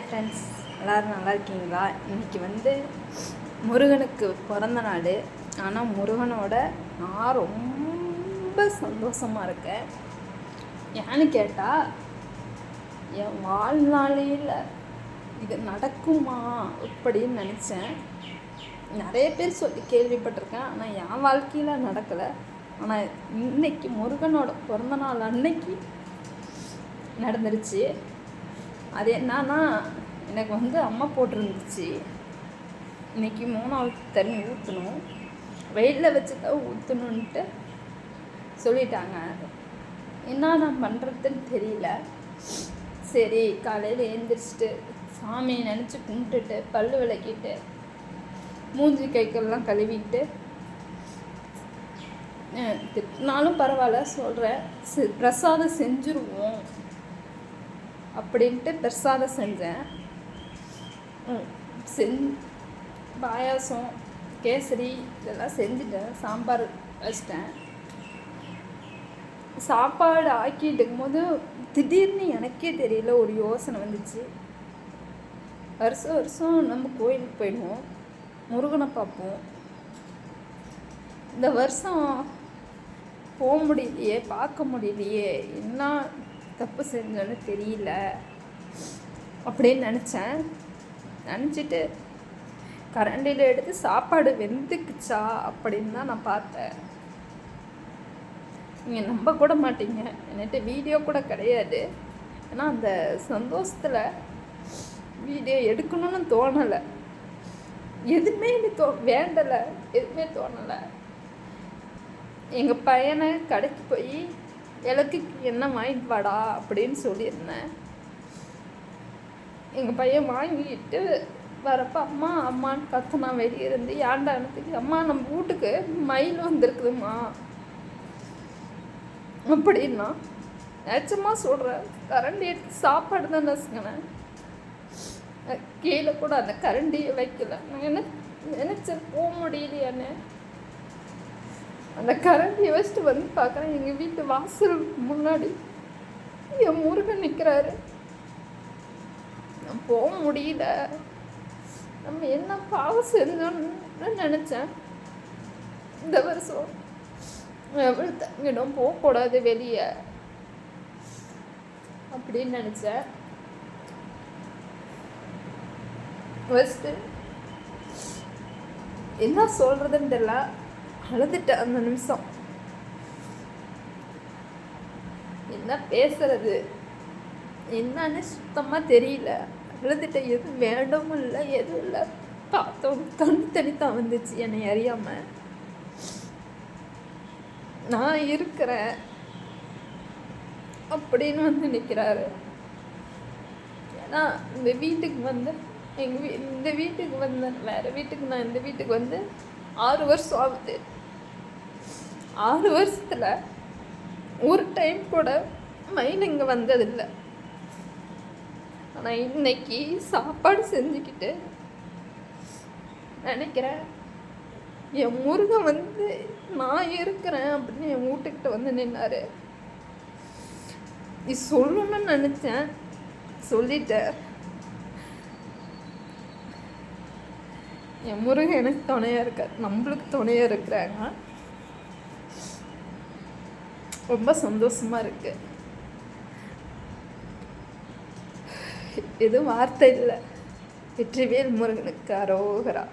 Friends, எல்லோரும் நல்லா இருக்கீங்களா? இன்றைக்கி முருகனுக்கு பிறந்த நாள். ஆனால் முருகனோட நான் ரொம்ப சந்தோஷமாக இருக்கேன். ஏன்னு கேட்டால், என் வாழ்நாளையில் இது நடக்குமா அப்படின்னு நினச்சேன். நிறைய பேர் சொல்லி கேள்விப்பட்டிருக்கேன், ஆனால் என் வாழ்க்கையில் நடக்கலை. ஆனால் இன்னைக்கு முருகனோட பிறந்த நாள் அன்னைக்கு நடந்துருச்சு. அது என்னன்னா, எனக்கு அம்மா போட்டிருந்துச்சு, இன்றைக்கி 3வது தண்ணி ஊற்றணும், வெயிலில் வச்சு தான் ஊற்றணுன்ட்டு சொல்லிட்டாங்க. என்ன நான் பண்ணுறதுன்னு தெரியல. சரி, காலையில் எழுந்திரிச்சிட்டு சாமியை நினச்சி கும்பிட்டுட்டு பல் விளக்கிட்டு மூஞ்சி கைக்கெல்லாம் கழுவிட்டு திட்டினாலும் பரவாயில்ல சொல்கிறேன், பிரசாதம் செஞ்சுருவோம் அப்படின்ட்டு பிரசாதம் செஞ்சேன். பாயாசம், கேசரி இதெல்லாம் செஞ்சுட்டேன். சாம்பார் வச்சிட்டேன். சாப்பாடு ஆக்கிட்டு இருக்கும்போது திடீர்னு எனக்கே தெரியல ஒரு யோசனை வந்துச்சு. வருஷம் நம்ம கோயிலுக்கு போயிடுவோம், முருகனை பார்ப்போம். இந்த வருஷம் போக முடியலையே, பார்க்க முடியலையே, என்ன தப்பு செஞ்சோன்னு தெரியல அப்படின்னு நினச்சிட்டு கரண்டியில் எடுத்து சாப்பாடு வெந்துக்குச்சா அப்படின்னு தான் நான் பார்த்தேன். நீங்கள் நம்ப கூட மாட்டீங்க, என்கிட்ட வீடியோ கூட கிடையாது. ஏன்னா அந்த சந்தோஷத்தில் வீடியோ எடுக்கணும்னு தோணலை, எதுவுமே வேண்டலை, எதுவுமே தோணலை. எங்கள் பையனை கடைக்கு போய் எனக்கு என்ன வாங்கிட்டு வாடா அப்படின்னு சொல்லியிருந்தேன். எங்கள் பையன் வாங்கிட்டு வரப்போ அம்மா அம்மான்னு கத்துனா வெளியே இருந்து. ஏண்டானதுக்கு, அம்மா நம்ம வீட்டுக்கு மயில் வந்துருக்குதும்மா அப்படின்னா. நிச்சயமா சொல்கிறேன், கரண்டி எடுத்து சாப்பாடு தான் நசுங்கினேன். கீழே கூட அந்த கரண்டியை வைக்கல. நான் என்ன நினச்சேன், போக முடியலையான்னு. அந்த கரண்டியை வச்சுட்டு பார்க்குறேன், எங்கள் வீட்டு வாசல் முன்னாடி என் முருகன் நிற்கிறாரு. நான் போக முடியல, நம்ம என்ன பாவம் செஞ்சோன்னு நினச்சேன். இந்த வருஷம் எவ்வளோ தங்கிடும், போகக்கூடாது வெளியே அப்படின்னு நினச்சேன். ஃபஸ்ட்டு என்ன சொல்கிறதுன்னு தெரியல, அழுதுட்டேன். அந்த நிமிஷம் என்ன பேசுறது என்னன்னு சுத்தமாக தெரியல. அழுதுட்டேன். எதுவும் வேண்டவும் இல்லை, எதுவும் இல்லை. பார்த்தோம் தனி தான் வந்துச்சு என்னை அறியாமல். நான் இருக்கிறேன் அப்படின்னு நிற்கிறாரு. ஏன்னா இந்த வீட்டுக்கு இந்த வீட்டுக்கு வேறு வீட்டுக்கு, நான் இந்த வீட்டுக்கு 6 வருஷம் ஆகுது. 6 வருஷத்தில் ஒரு டைம் கூட மயில் இங்கே வந்ததில்லை. ஆனால் இன்னைக்கு சாப்பாடு செஞ்சுக்கிட்டு நினைக்கிறேன், என் முருகன் நான் இருக்கிறேன் அப்படின்னு என் வீட்டுக்கிட்ட நின்னாரு. நீ சொல்லணும்னு நினச்சேன், சொல்லிட்டேன். என் முருகன் எனக்கு துணையாக இருக்கார், நம்மளுக்கு துணையாக இருக்கிறாங்க. ரொம்ப சந்தோஷமாக இருக்கு. எதுவும் வார்த்தை இல்லை. வெற்றிவேல் முருகனுக்கு அரோகரா.